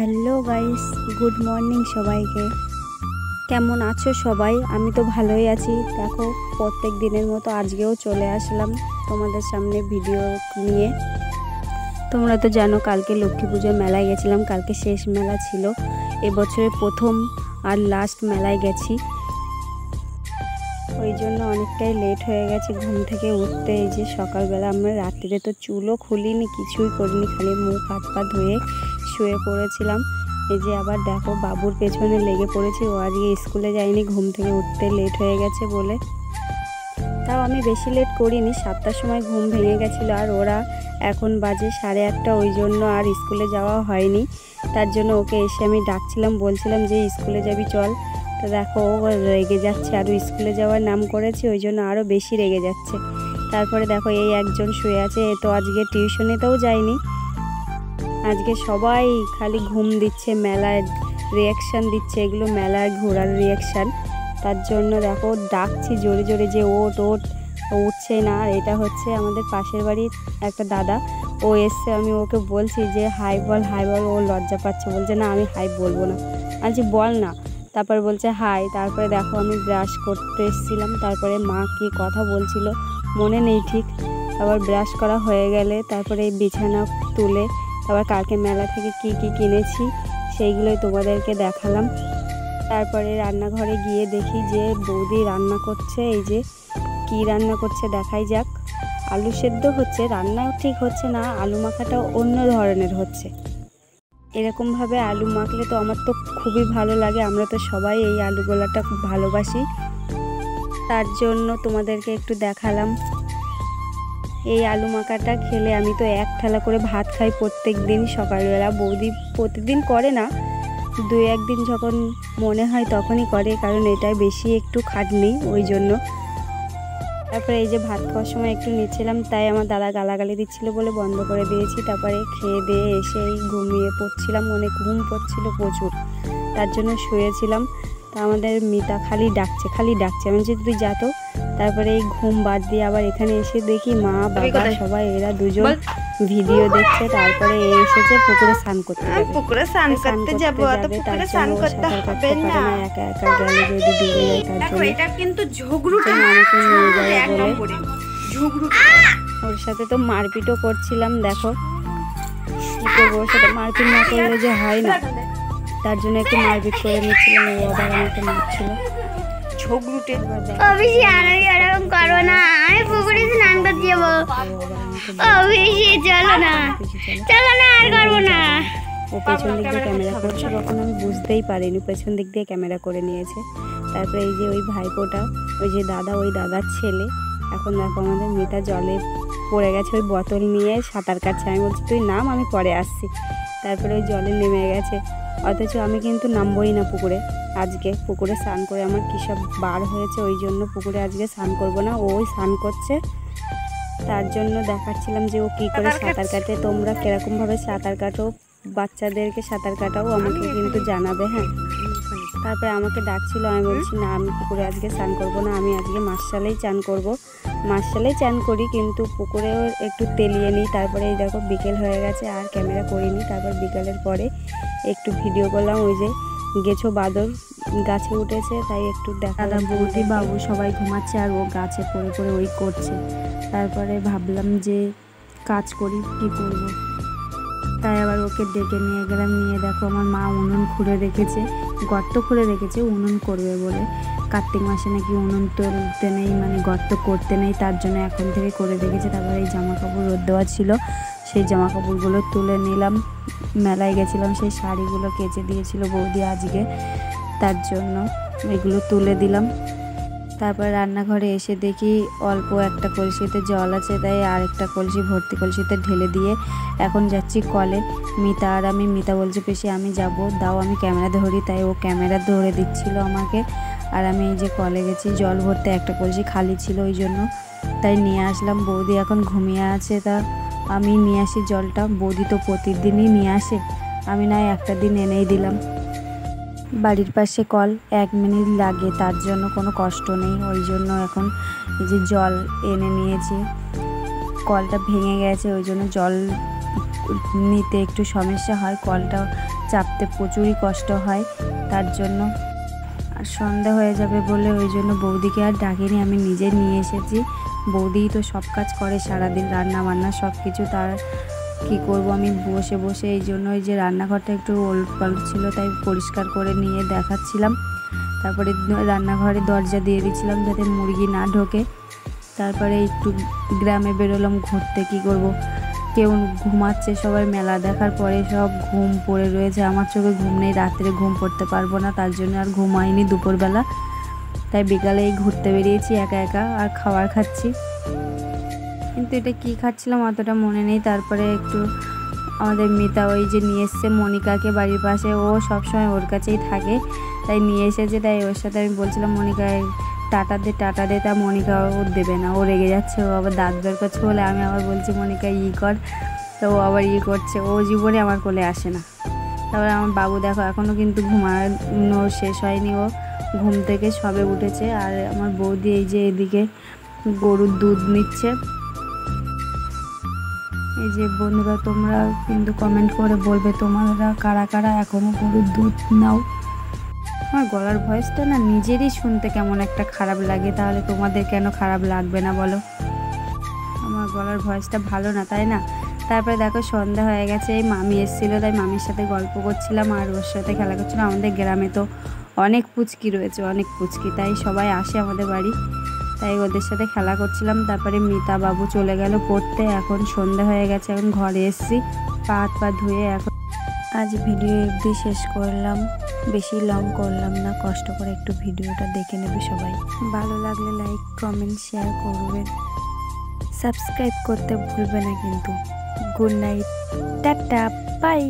Hello guys, good morning সবাইকে। কেমন আছো সবাই? আমি তো ভালোই আছি। দেখো, প্রত্যেক দিনের মতো আজকেও চলে আসলাম তোমাদের সামনে ভিডিও নিয়ে। তোমরা তো জানো কালকে লক্ষ্মী পুজোর মেলায় গেছিলাম। কালকে শেষ মেলা ছিল, এবছরের প্রথম আর লাস্ট মেলায় গেছি। ওই জন্য অনেকটাই লেট হয়ে গেছে ঘুম থেকে উঠতে। এই যে সকালবেলা আমরা রাত্রিরে তো চুলও খুলিনি, কিছুই করিনি, খালি মুখ হাত পা ধুয়ে শুয়ে পড়েছিলাম। এই যে আবার দেখো বাবুর পেছনে লেগে পড়েছি। ও আজকে স্কুলে যায়নি, ঘুম থেকে উঠতে লেট হয়ে গেছে বলে। তাও আমি বেশি লেট করিনি, 7টার সময় ঘুম ভেঙে গেছিলো। আর ওরা এখন বাজে 8:30, ওই জন্য আর স্কুলে যাওয়া হয়নি। তার জন্য ওকে এসে আমি ডাকছিলাম, বলছিলাম যে স্কুলে যাবি চল। তো দেখো ও রেগে যাচ্ছে, আরও স্কুলে যাওয়ার নাম করেছি, ওই জন্য আরও বেশি রেগে যাচ্ছে। তারপরে দেখো এই একজন শুয়ে আছে, এ তো আজকে টিউশনেতেও যায়নি। আজকে সবাই খালি ঘুম দিচ্ছে, মেলার রিয়াকশান দিচ্ছে, এগুলো মেলার ঘোরার রিয়াকশান। তার জন্য দেখো ডাকছি জোরে জোরে যে ওট ওট, উঠছে না। আর এটা হচ্ছে আমাদের পাশের বাড়ির একটা দাদা, ও এসছে। আমি ওকে বলছি যে হাই বল হাই বল, ও লজ্জা পাচ্ছে, বলছে না আমি হাই বলবো না। আচ্ছা বল না, তারপর বলছে হাই। তারপরে দেখো আমি ব্রাশ করতে এসেছিলাম, তারপরে মা কি কথা বলছিল মনে নেই ঠিক। তারপর ব্রাশ করা হয়ে গেলে তারপরে এই বিছানা তুলে আবার কালকে মেলা থেকে কি কি কিনেছি সেইগুলোই তোমাদেরকে দেখালাম। তারপরে রান্নাঘরে গিয়ে দেখি যে বৌদি রান্না করছে। এই যে কি রান্না করছে দেখাই যাক। আলু সেদ্ধ হচ্ছে, রান্নাও ঠিক হচ্ছে না, আলু মাখাটাও অন্য ধরনের হচ্ছে। এরকমভাবে আলু মাখলে তো আমার তো খুবই ভালো লাগে। আমরা তো সবাই এই আলু গোলাটা খুব ভালোবাসি, তার জন্য তোমাদেরকে একটু দেখালাম। এই আলু মাখাটা খেলে আমি তো এক থালা করে ভাত খাই প্রত্যেক দিন সকালবেলা। বৌদি প্রতিদিন করে না, 2-1 দিন যখন মনে হয় তখনই করে, কারণ এটাই বেশি একটু খাটনি, ওই জন্য। তারপরে এই যে ভাত খাওয়ার সময় একটু নিচ্ছিলাম, তাই আমার দাদা গালাগালি দিচ্ছিল বলে বন্ধ করে দিয়েছি। তারপরে খেয়ে দিয়ে এসে ঘুমিয়ে পড়ছিলাম, অনেক ঘুম পড়ছিল প্রচুর, তার জন্য শুয়েছিলাম। তা আমাদের মিতা খালি ডাকছে, আমি যে তুই যা তো। তারপরে এই ঘুম বাদ দিয়ে আবার এখানে এসে দেখি মা বাবা সবাই এরা দুজন ভিডিও দেখছে। তারপরে এসেছে পুকুরে স্নান করতে যাবে। পুকুরে স্নান করতে যাবো, তো পুকুরে স্নান করতে হবে না, একা একা গেলে যদি ডুবে যায়, তার জন্য এটা কিন্তু ঝগড়ুটে আমাকে নিয়ে যাবে এক বলে নম্বরে ঝগড়ুটে। ওর সাথে তো মারপিটও করছিলাম। দেখো কি করবো, ওর সাথে মারপিট না করলে যে হয় না, তার জন্য একটু মারপিট করে নিচ্ছিলাম। ও আবার আমাকে মারছিল, ঝগড়ুটে। অবশ্যই এরকম করো না, আমি পুকুরে স্নান করতে যাবো। অবশ্যই চলো না আর করবো না। ও পেছন দিক দিয়ে ক্যামেরা করছে, কখন আমি বুঝতেই পারিনি, পেছন দিক দিয়ে ক্যামেরা করে নিয়েছে। তারপরে এই যে ওই ভাইপোটা, ওই যে দাদা, ওই দাদার ছেলে। এখন দেখো আমাদের মেয়েটা জলে পড়ে গেছে, ওই বোতল নিয়ে সাঁতার কাটছে। আমি বলছি তুই নাম, আমি পরে আসছি। তারপরে ওই জলে নেমে গেছে, অথচ আমি কিন্তু নামবই না পুকুরে। আজকে পুকুরে স্নান করে আমার কী সব বার হয়েছে, ওই জন্য পুকুরে আজকে স্নান করবো না। ওই স্নান করছে, তার জন্য দেখাচ্ছিলাম যে ও কী করে সাঁতার কাটে। তোমরা কীরকমভাবে সাঁতার কাটো, বাচ্চাদেরকে সাঁতার কাটাও আমাকে কিন্তু জানাবে, হ্যাঁ। তারপরে আমাকে ডাকছিল, আমি বলছি না আমি পুকুরে আজকে স্নান করবো না, আমি আজকে মার্শালেই চান করবো। মার্শালেই চান করি, কিন্তু পুকুরেও একটু তেলিয়ে নিই। তারপরে এই দেখো বিকেল হয়ে গেছে, আর ক্যামেরা করিনি। তারপর বিকেলের পরে একটু ভিডিও করলাম। ওই যে গেছো বাদর গাছে উঠেছে, তাই একটু দাদা বৌদি বাবু সবাই ঘুমাচ্ছে, আর ও গাছে পড়ে পড়ে ওই করছে। তারপরে ভাবলাম যে কাজ করি, কি করব, তাই আবার ওকে ডেকে নিয়ে গেলাম। নিয়ে দেখো আমার মা উনুন খুঁড়ে রেখেছে, গর্ত খুঁড়ে রেখেছে উনুন করবে বলে। কার্তিক মাসে নাকি উনুন তুলতে নেই, মানে গর্ত করতে নেই, তার জন্য এখন থেকে করে রেখেছে। তারপরে এই জামা কাপড় রোদ দেওয়া ছিল, সেই জামা কাপড়গুলো তুলে নিলাম। মেলায় গেছিলাম, সেই শাড়িগুলো কেচে দিয়েছিল বৌদি আজকে, তার জন্য এগুলো তুলে দিলাম। তারপর রান্নাঘরে এসে দেখি অল্প একটা কলসিতে জল আছে, তাই আরেকটা কলসি ভর্তি কলসিতে ঢেলে দিয়ে এখন যাচ্ছি কলে। মিতা আর আমি, মিতা বলছে পেশি আমি যাব, দাও আমি ক্যামেরা ধরি, তাই ও ক্যামেরা ধরে দিচ্ছিল আমাকে। আর আমি এই যে কলে গেছি, জল ভরতে একটা কলসি খালি ছিল, ওই জন্য তাই নিয়ে আসলাম। বৌদি এখন ঘুমিয়ে আছে, তা আমি নিয়ে আসি জলটা। বৌদি তো প্রতিদিনই নিয়ে আসে, আমি নয় একটা দিন এনেই দিলাম। বাড়ির পাশে কল, 1 মিনিট লাগে, তার জন্য কোনো কষ্ট নেই। ওই জন্য এখন এই যে জল এনে নিয়েছি। কলটা ভেঙে গেছে, ওই জন্য জল নিতে একটু সমস্যা হয়, কলটা চাপতে প্রচুরই কষ্ট হয়, তার জন্য। আর সন্ধ্যা হয়ে যাবে বলে ওই জন্য বৌদিকে আর ডাকিনি, আমি নিজে নিয়ে এসেছি। বৌদিই তো সব কাজ করে সারাদিন, রান্না বান্না সব কিছু। তার কি করব, আমি বসে বসে এই জন্য ওই যে রান্নাঘরটা একটু ওলটপালট ছিল তাই পরিষ্কার করে নিয়ে দেখাচ্ছিলাম। তারপরে রান্নাঘরে দরজা দিয়ে দিয়েছিলাম যাতে মুরগি না ঢোকে। তারপরে একটু গ্রামে বেরোলাম ঘুরতে। কি করব, কেউ ঘুমাচ্ছে, সবাই মেলা দেখার পরে সব ঘুম পড়ে রয়েছে। আমার চোখে ঘুম নেই, রাত্রে ঘুম পড়তে পারবো না, তার জন্য আর ঘুমাইনি দুপুরবেলা। তাই বিকালে ঘুরতে বেরিয়েছি একা একা, আর খাবার খাচ্ছি। কিন্তু এটা কি খাচ্ছিলাম অতটা মনে নেই। তারপরে একটু আমাদের মিতা ওই যে নিয়ে এসছে মনিকাকে বাড়ির পাশে, ও সবসময় ওর কাছেই থাকে, তাই নিয়ে এসেছে। তাই ওর সাথে আমি বলছিলাম মনিকায় টাটা দে, তা মনিকা ও দেবে না, ও রেগে যাচ্ছে, ও আবার দাঁত বের করছে বলে আমি আবার বলছি মনিকা কর, তো ও আবার করছে। ও জীবনে আমার কোলে আসে না। তারপরে আমার বাবু দেখো এখনও কিন্তু ঘুমানো শেষ হয়নি, ও ঘুম থেকে সবে উঠেছে। আর আমার বৌদি এই যে এদিকে গরুর দুধ নিচ্ছে। এই যে বন্ধুরা, তোমরা কিন্তু কমেন্ট করে বলবে তোমরা কারা কারা এখনও গরুর দুধ নাও। আমার গলার ভয়েসটা না নিজেরই শুনতে কেমন একটা খারাপ লাগে, তাহলে তোমাদের কেন খারাপ লাগবে না বলো? আমার গলার ভয়েসটা ভালো না, তাই না? তারপরে দেখো সন্ধ্যা হয়ে গেছে, এই মামি এসেছিলো, তাই মামির সাথে গল্প করছিলাম আর ওর সাথে খেলা করছিলাম। আমাদের গ্রামে তো অনেক পুচকি রয়েছে, অনেক পুচকি, তাই সবাই আসে আমাদের বাড়ি, তাই ওদের সাথে খেলা করছিলাম। তারপরে মিতা বাবু চলে গেল পড়তে। এখন সন্ধ্যা হয়ে গেছে, এখন ঘরে এসেছি, হাত পা ধুয়ে। এখন আজ ভিডিও অবধি শেষ করলাম, বেশি লং করলাম না। কষ্ট করে একটু ভিডিওটা দেখে নেবে সবাই। ভালো লাগলে লাইক কমেন্ট শেয়ার করবে, সাবস্ক্রাইব করতে ভুলবে না কিন্তু। Good night, tata, by.